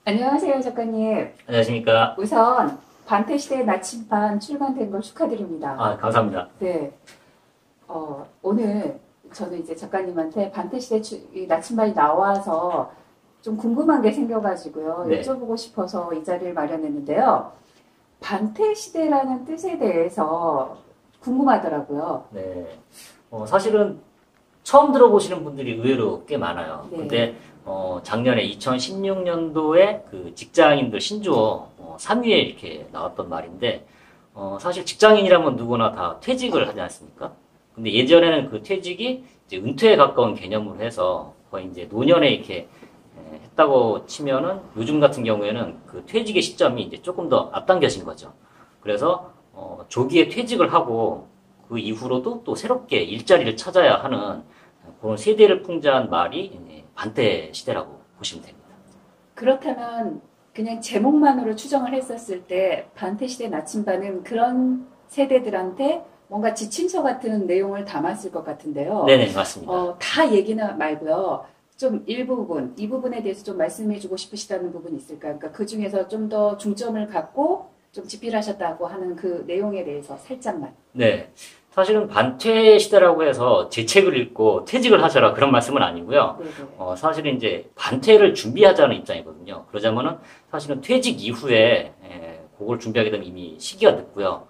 안녕하세요, 작가님. 안녕하십니까. 우선 반태시대 나침반 출간된 걸 축하드립니다. 감사합니다. 네, 오늘 저는 이제 작가님한테 반태시대 이 나침반이 나와서 좀 궁금한 게 생겨가지고요. 네. 여쭤보고 싶어서 이 자리를 마련했는데요. 반태시대라는 뜻에 대해서 궁금하더라고요. 네. 사실은 처음 들어보시는 분들이 의외로 꽤 많아요. 네. 근데, 작년에 2016년도에 그 직장인들 신조어 3위에 이렇게 나왔던 말인데, 사실 직장인이라면 누구나 다 퇴직을 하지 않습니까? 근데 예전에는 그 퇴직이 이제 은퇴에 가까운 개념으로 해서 거의 이제 노년에 이렇게 했다고 치면은 요즘 같은 경우에는 그 퇴직의 시점이 이제 조금 더 앞당겨진 거죠. 그래서 조기에 퇴직을 하고 그 이후로도 또 새롭게 일자리를 찾아야 하는 그런 세대를 풍자한 말이 이제 반태 시대라고 보시면 됩니다. 그렇다면 그냥 제목만으로 추정을 했었을 때 반태시대 나침반은 그런 세대들한테 뭔가 지침서 같은 내용을 담았을 것 같은데요. 네네, 맞습니다. 다 얘기는 말고요. 좀 일부분, 이 부분에 대해서 좀 말씀해주고 싶으시다는 부분이 있을까요? 그러니까 그 중에서 좀 더 중점을 갖고 좀 집필하셨다고 하는 그 내용에 대해서 살짝만. 네. 사실은 반퇴 시대라고 해서 제 책을 읽고 퇴직을 하셔라 그런 말씀은 아니고요. 네네. 사실은 이제 반퇴를 준비하자는 입장이거든요. 그러자면은 사실은 퇴직 이후에 그걸 준비하게 되면 이미 시기가 늦고요.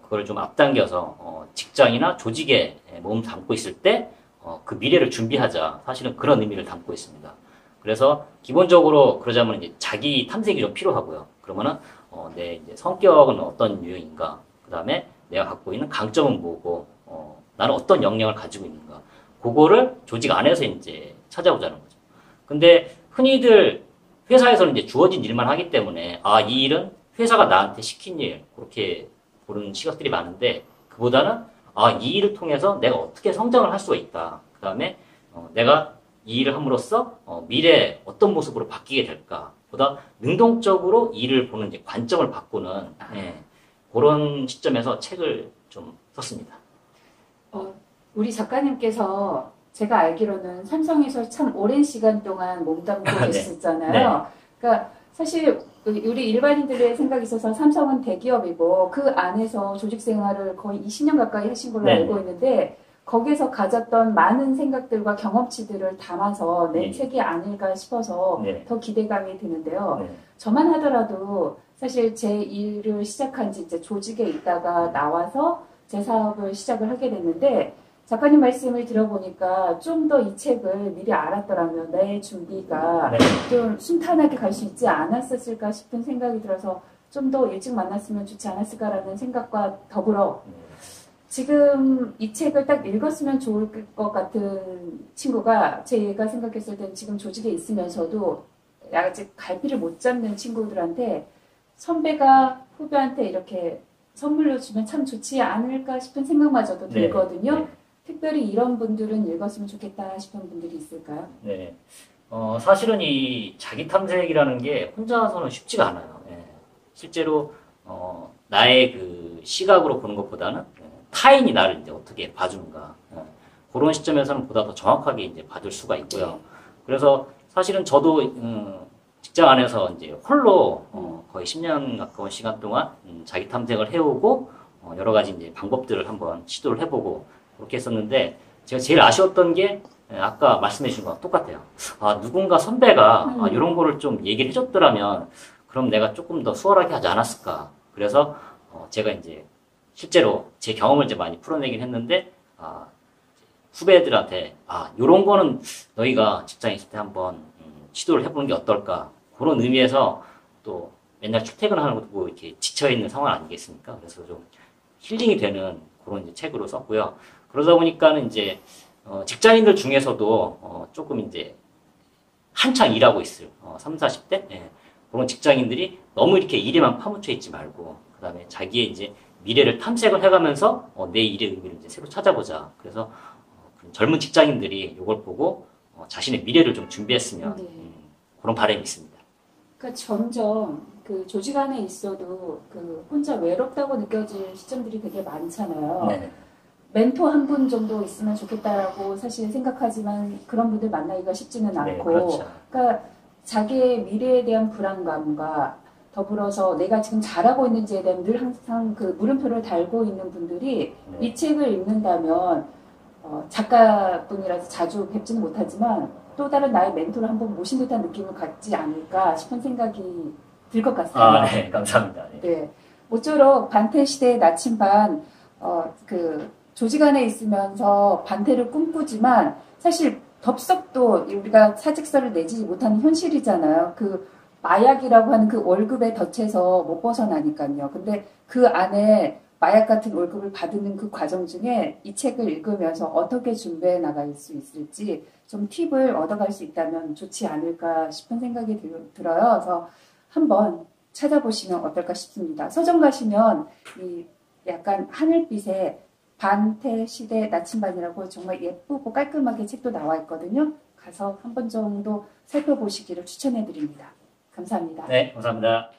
그걸 좀 앞당겨서 직장이나 조직에 몸 담고 있을 때 그 미래를 준비하자. 사실은 그런 의미를 담고 있습니다. 그래서 기본적으로 그러자면 이제 자기 탐색이 좀 필요하고요. 그러면은 내 이제 성격은 어떤 유형인가? 그다음에 내가 갖고 있는 강점은 뭐고, 나는 어떤 역량을 가지고 있는가. 그거를 조직 안에서 이제 찾아보자는 거죠. 근데 흔히들 회사에서는 이제 주어진 일만 하기 때문에, 이 일은 회사가 나한테 시킨 일, 그렇게 보는 시각들이 많은데, 그보다는, 이 일을 통해서 내가 어떻게 성장을 할 수가 있다. 그 다음에, 내가 이 일을 함으로써, 미래에 어떤 모습으로 바뀌게 될까. 보다 능동적으로 일을 보는 이제 관점을 바꾸는, 그런 시점에서 책을 좀 썼습니다. 우리 작가님께서 제가 알기로는 삼성에서 참 오랜 시간 동안 몸담고 네. 계셨잖아요. 네. 그러니까 사실 우리 일반인들의 생각에 있어서 삼성은 대기업이고 그 안에서 조직 생활을 거의 20년 가까이 하신 걸로 네. 알고 있는데 거기서 가졌던 많은 생각들과 경험치들을 담아서 낸 네. 책이 아닐까 싶어서 네. 더 기대감이 드는데요. 네. 저만 하더라도 사실 제 일을 시작한 지 이제 조직에 있다가 나와서 제 사업을 시작을 하게 됐는데 작가님 말씀을 들어보니까 좀 더 이 책을 미리 알았더라면 내 준비가 네. 좀 순탄하게 갈 수 있지 않았었을까 싶은 생각이 들어서 좀 더 일찍 만났으면 좋지 않았을까라는 생각과 더불어 지금 이 책을 딱 읽었으면 좋을 것 같은 친구가 제가 생각했을 때는 지금 조직에 있으면서도 아직 갈피를 못 잡는 친구들한테 선배가 후배한테 이렇게 선물로 주면 참 좋지 않을까 싶은 생각마저도 네. 들거든요. 네. 특별히 이런 분들은 읽었으면 좋겠다 싶은 분들이 있을까요? 네. 사실은 이 자기 탐색이라는 게 혼자서는 쉽지가 않아요. 실제로, 나의 그 시각으로 보는 것보다는 타인이 나를 이제 어떻게 봐주는가. 그런 시점에서는 보다 더 정확하게 이제 봐줄 수가 있고요. 그래서 사실은 저도, 직장 안에서 이제 홀로, 거의 10년 가까운 시간 동안, 자기 탐색을 해오고, 여러 가지 이제 방법들을 한번 시도를 해보고, 그렇게 했었는데, 제가 제일 아쉬웠던 게, 아까 말씀해 주신 거랑 똑같아요. 누군가 선배가, 이런 거를 좀 얘기를 해줬더라면, 그럼 내가 조금 더 수월하게 하지 않았을까. 그래서, 제가 이제, 실제로 제 경험을 이제 많이 풀어내긴 했는데, 후배들한테, 요런 거는 너희가 직장에 있을 때 한번, 시도를 해보는 게 어떨까. 그런 의미에서 또 맨날 출퇴근하는 것도 이렇게 지쳐있는 상황 아니겠습니까? 그래서 좀 힐링이 되는 그런 이제 책으로 썼고요. 그러다 보니까는 이제, 직장인들 중에서도, 조금 이제, 한창 일하고 있을, 3, 40대? 그런 직장인들이 너무 이렇게 일에만 파묻혀 있지 말고, 그 다음에 자기의 이제 미래를 탐색을 해가면서, 내 일의 의미를 이제 새로 찾아보자. 그래서, 젊은 직장인들이 이걸 보고, 자신의 미래를 좀 준비했으면, 네. 그런 바람이 있습니다. 그러니까 점점 그 조직 안에 있어도 그 혼자 외롭다고 느껴질 시점들이 되게 많잖아요. 네. 멘토 한 분 정도 있으면 좋겠다라고 사실 생각하지만 그런 분들 만나기가 쉽지는 않고. 그렇죠. 그러니까 자기의 미래에 대한 불안감과 더불어서 내가 지금 잘하고 있는지에 대한 늘 항상 그 물음표를 달고 있는 분들이 이 책을 읽는다면 작가분이라서 자주 뵙지는 못하지만 또 다른 나의 멘토를 한번 모신 듯한 느낌을 갖지 않을까 싶은 생각이 들 것 같습니다. 네, 감사합니다. 네. 모쪼록 반태 시대의 나침반, 조직 안에 있으면서 반태를 꿈꾸지만 사실 덥석도 우리가 사직서를 내지 못하는 현실이잖아요. 그 마약이라고 하는 그 월급에 덫에서 못 벗어나니까요. 근데 그 안에 마약 같은 월급을 받는 그 과정 중에 이 책을 읽으면서 어떻게 준비해 나갈 수 있을지 좀 팁을 얻어갈 수 있다면 좋지 않을까 싶은 생각이 들어요. 그래서 한번 찾아보시면 어떨까 싶습니다. 서점 가시면 이 약간 하늘빛의 반태 시대 나침반이라고 정말 예쁘고 깔끔하게 책도 나와 있거든요. 가서 한 번 정도 살펴보시기를 추천해 드립니다. 감사합니다. 네, 감사합니다.